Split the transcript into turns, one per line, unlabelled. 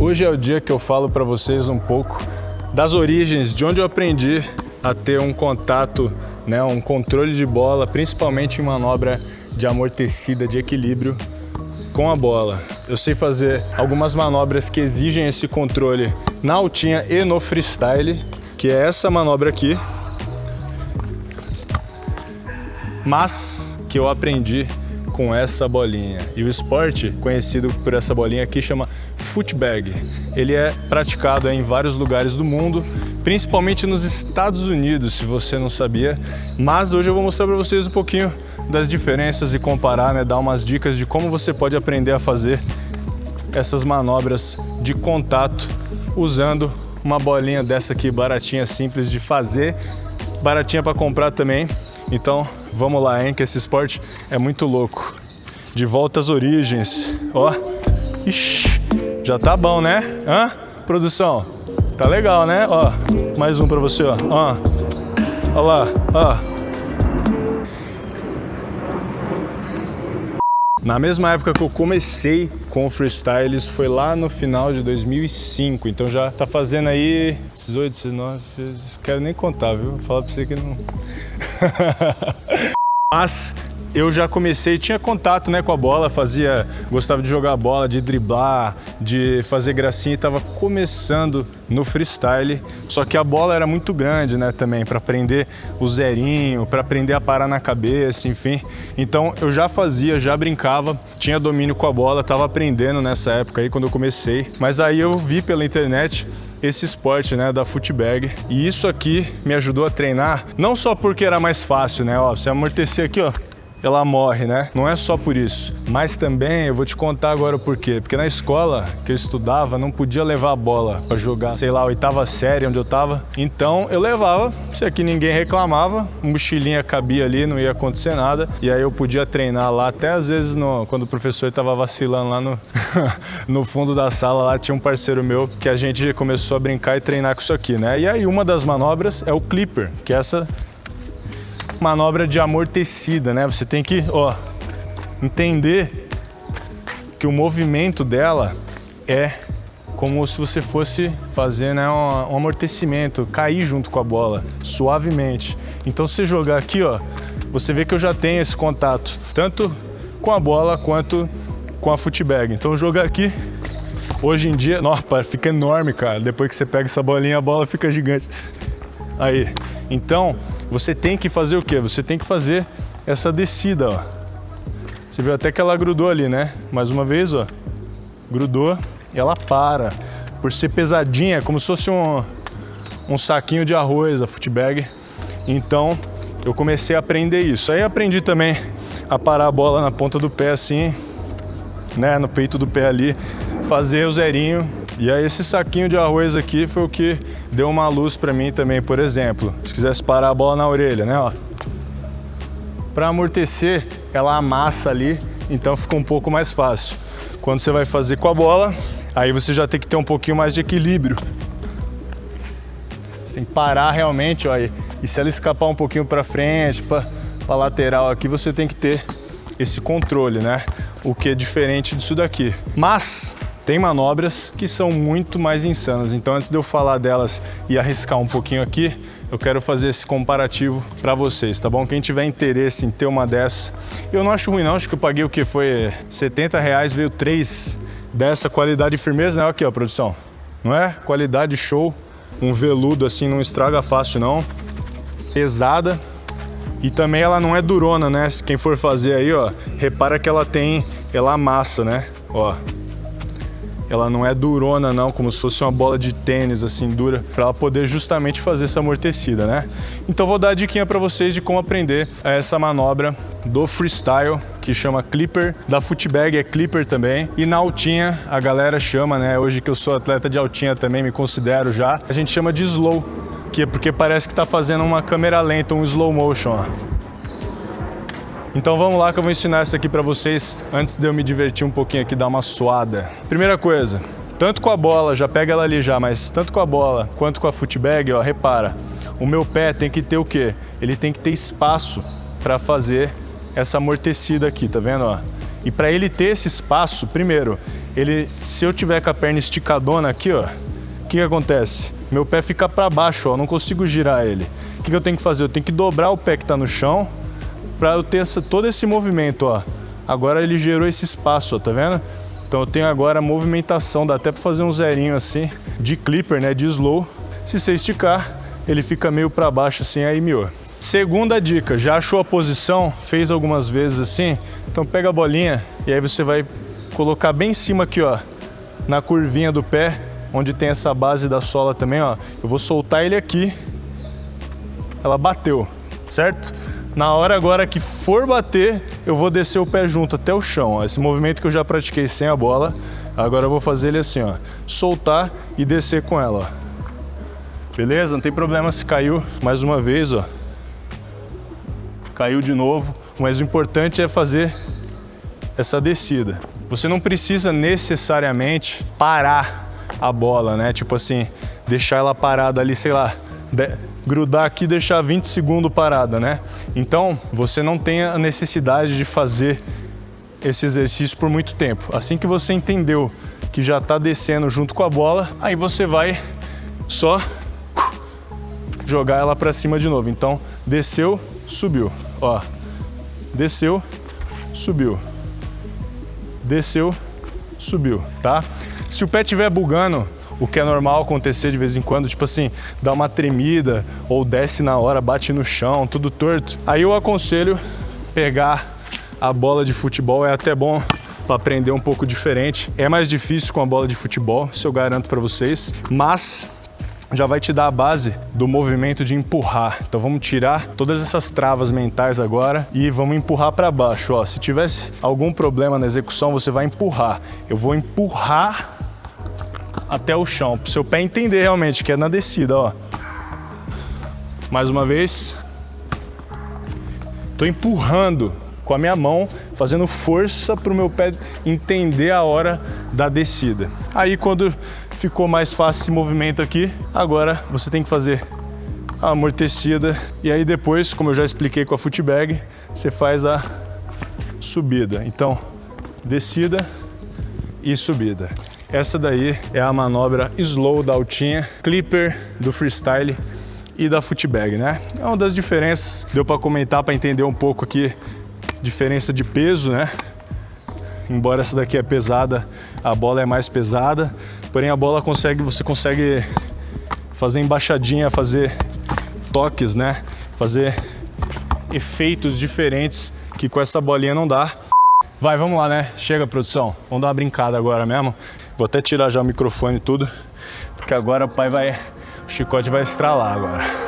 Hoje é o dia que eu falo para vocês um pouco das origens, de onde eu aprendi a ter um contato, né, um controle de bola, principalmente em manobra de amortecida, de equilíbrio com a bola. Eu sei fazer algumas manobras que exigem esse controle na altinha e no freestyle, que é essa manobra aqui, mas que eu aprendi com essa bolinha. E o esporte conhecido por essa bolinha aqui chama footbag. Ele é praticado em vários lugares do mundo, principalmente nos Estados Unidos, se você não sabia. Mas hoje eu vou mostrar para vocês um pouquinho das diferenças e comparar, né, dar umas dicas de como você pode aprender a fazer essas manobras de contato usando uma bolinha dessa aqui, baratinha, simples de fazer, baratinha para comprar também. Então vamos lá, hein, que esse esporte é muito louco. De volta às origens. Ó, ixi, já tá bom, né? Hã? Produção, tá legal, né? Ó, mais um pra você, ó. Ó lá, ó. Na mesma época que eu comecei com o freestyle, isso foi lá no final de 2005, então já tá fazendo aí 18, 19, quero nem contar, viu? Vou falar pra você que não... Mas eu já comecei, tinha contato, né, com a bola, gostava de jogar bola, de driblar, de fazer gracinha, e tava começando no freestyle, só que a bola era muito grande, né, também, para aprender o zerinho, para aprender a parar na cabeça, enfim. Então eu já fazia, já brincava, tinha domínio com a bola, tava aprendendo nessa época aí, quando eu comecei, mas aí eu vi pela internet esse esporte, né, da footbag, e isso aqui me ajudou a treinar, não só porque era mais fácil, né, ó, você amortecer aqui, ó, ela morre, né? Não é só por isso. Mas também eu vou te contar agora o porquê. Porque na escola que eu estudava, não podia levar a bola pra jogar, sei lá, oitava série onde eu tava. Então eu levava, se aqui ninguém reclamava, mochilinha cabia ali, não ia acontecer nada. E aí eu podia treinar lá, até às vezes quando o professor tava vacilando lá no fundo da sala, lá tinha um parceiro meu que a gente começou a brincar e treinar com isso aqui, né? E aí uma das manobras é o clipper, que é essa manobra de amortecida, né? Você tem que, ó, entender que o movimento dela é como se você fosse fazer, né, um amortecimento, cair junto com a bola, suavemente. Então, se você jogar aqui, ó, você vê que eu já tenho esse contato, tanto com a bola quanto com a footbag. Então, jogar aqui, hoje em dia, nossa, fica enorme, cara. Depois que você pega essa bolinha, a bola fica gigante. Aí, então, você tem que fazer o quê? Você tem que fazer essa descida, ó. Você viu até que ela grudou ali, né? Mais uma vez, ó. Grudou e ela para. Por ser pesadinha, como se fosse um saquinho de arroz, a footbag. Então, eu comecei a aprender isso. Aí aprendi também a parar a bola na ponta do pé assim, né? No peito do pé ali. Fazer o zerinho. E aí esse saquinho de arroz aqui foi o que deu uma luz pra mim também, por exemplo. Se quisesse parar a bola na orelha, né, ó. Pra amortecer, ela amassa ali, então fica um pouco mais fácil. Quando você vai fazer com a bola, aí você já tem que ter um pouquinho mais de equilíbrio. Você tem que parar realmente, ó. E se ela escapar um pouquinho pra frente, pra lateral aqui, você tem que ter esse controle, né? O que é diferente disso daqui. Mas tem manobras que são muito mais insanas, então antes de eu falar delas e arriscar um pouquinho aqui, eu quero fazer esse comparativo para vocês, tá bom? Quem tiver interesse em ter uma dessa, eu não acho ruim não, acho que eu paguei o que foi R$70, veio 3 dessa qualidade e firmeza, né? Aqui, ó, produção, não é? Qualidade show, um veludo assim, não estraga fácil não, pesada. E também ela não é durona, né? Quem for fazer aí, ó, repara que ela amassa, né? Ó. Ela não é durona não, como se fosse uma bola de tênis assim dura, para ela poder justamente fazer essa amortecida, né? Então vou dar a diquinha para vocês de como aprender essa manobra do freestyle, que chama clipper, da footbag é clipper também, e na altinha a galera chama, né? Hoje que eu sou atleta de altinha também, me considero já, a gente chama de slow, que é porque parece que tá fazendo uma câmera lenta, um slow motion, ó. Então vamos lá que eu vou ensinar isso aqui pra vocês antes de eu me divertir um pouquinho aqui, dar uma suada. Primeira coisa, tanto com a bola, já pega ela ali já, mas tanto com a bola quanto com a footbag, ó, repara, o meu pé tem que ter o quê? Ele tem que ter espaço para fazer essa amortecida aqui, tá vendo, ó? E para ele ter esse espaço, primeiro, se eu tiver com a perna esticadona aqui, ó, o que acontece? Meu pé fica para baixo, ó, eu não consigo girar ele. O que eu tenho que fazer? Eu tenho que dobrar o pé que está no chão para eu ter todo esse movimento, ó. Agora ele gerou esse espaço, ó, tá vendo? Então eu tenho agora a movimentação, dá até para fazer um zerinho assim, de clipper, né, de slow. Se você esticar, ele fica meio para baixo assim, aí miou. Segunda dica, já achou a posição? Fez algumas vezes assim? Então pega a bolinha e aí você vai colocar bem em cima aqui, ó, na curvinha do pé, onde tem essa base da sola também, ó. Eu vou soltar ele aqui. Ela bateu, certo? Na hora agora que for bater, eu vou descer o pé junto até o chão, ó. Esse movimento que eu já pratiquei sem a bola, agora eu vou fazer ele assim, ó. Soltar e descer com ela, ó. Beleza? Não tem problema se caiu mais uma vez, ó. Caiu de novo, mas o importante é fazer essa descida. Você não precisa necessariamente parar a bola, né? Tipo assim, deixar ela parada ali, sei lá, grudar aqui e deixar 20 segundos parada, né? Então, você não tem a necessidade de fazer esse exercício por muito tempo. Assim que você entendeu que já tá descendo junto com a bola, aí você vai só jogar ela para cima de novo. Então, desceu, subiu, ó. Desceu, subiu. Desceu, subiu, tá? Se o pé estiver bugando, o que é normal acontecer de vez em quando, tipo assim, dá uma tremida ou desce na hora, bate no chão, tudo torto. Aí eu aconselho pegar a bola de futebol, é até bom para aprender um pouco diferente. É mais difícil com a bola de futebol, isso eu garanto para vocês, mas já vai te dar a base do movimento de empurrar. Então vamos tirar todas essas travas mentais agora e vamos empurrar para baixo, ó. Se tivesse algum problema na execução, você vai empurrar. Eu vou empurrar até o chão, para o seu pé entender realmente que é na descida, ó. Mais uma vez. Tô empurrando com a minha mão, fazendo força para o meu pé entender a hora da descida. Aí quando ficou mais fácil esse movimento aqui, agora você tem que fazer a amortecida e aí depois, como eu já expliquei com a footbag, você faz a subida. Então, descida e subida. Essa daí é a manobra slow da altinha, clipper do freestyle e da footbag, né? É uma das diferenças, deu para comentar, para entender um pouco aqui, diferença de peso, né? Embora essa daqui é pesada, a bola é mais pesada, porém a bola você consegue fazer embaixadinha, fazer toques, né? Fazer efeitos diferentes que com essa bolinha não dá. Vai, vamos lá, né? Chega, produção. Vamos dar uma brincada agora mesmo. Vou até tirar já o microfone e tudo, porque agora o chicote vai estralar agora.